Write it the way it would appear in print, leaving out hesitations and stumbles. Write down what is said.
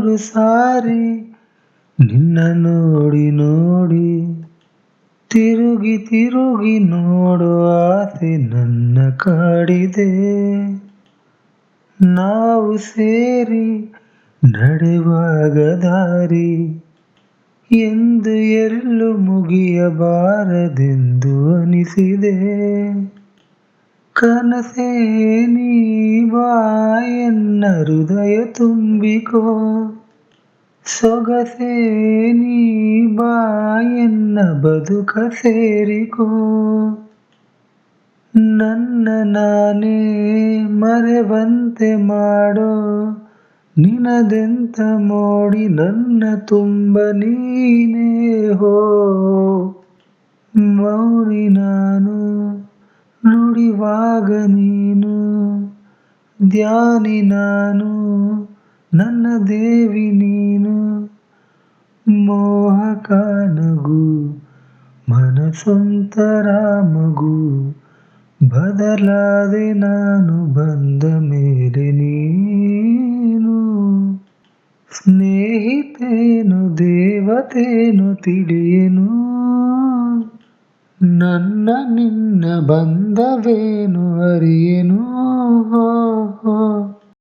ನೂರು ಸಾರಿ ನಿನ್ನ ನೋಡಿ ನೋಡಿ ತಿರುಗಿ ತಿರುಗಿ ನೋಡುವ ಆಸೆ ನನ್ನ ಕಾಡಿದೆ. ನಾವು ಸೇರಿ ನಡೆವಾಗ ದಾರಿ ಎಂದು ಎಲ್ಲೂ ಮುಗಿಯಬಾರದೆಂದು ಅನಿಸಿದೆ. ಕನಸೇ ನೀ ಬಾ ಎನ್ನ ಹೃದಯ ತುಂಬಿಕೋ, ಸೊಗಸೇ ನೀ ಬಾ ಎನ್ನ ಬದುಕ ಸೇರಿಕೋ. ನನ್ನ ನಾನೇ ಮರೆವಂತೆ ಮಾಡೋ ನಿನದೆಂತ ಮೋಡಿ, ನನ್ನ ತುಂಬ ನೀನೇ ಹೋ. ಮೌನಿ ನಾನು ನುಡಿವಾಗ ನೀನು, ಧ್ಯಾನಿ ನಾನು ನನ್ನ ದೇವಿ ನೀನು. ಮೋಹಕ ನಗು ಮನಸೊಂತರ ಮಗು, ಬದಲಾದೆ ನಾನು ಬಂದ ಮೇಲೆ ನೀನು. ಸ್ನೇಹಿತೇನು ದೇವತೇನು ತಿಳಿಯೇನು, ನನ್ನ ನಿನ್ನ ಬಂಧವೇನು ಅರಿಯೇನು.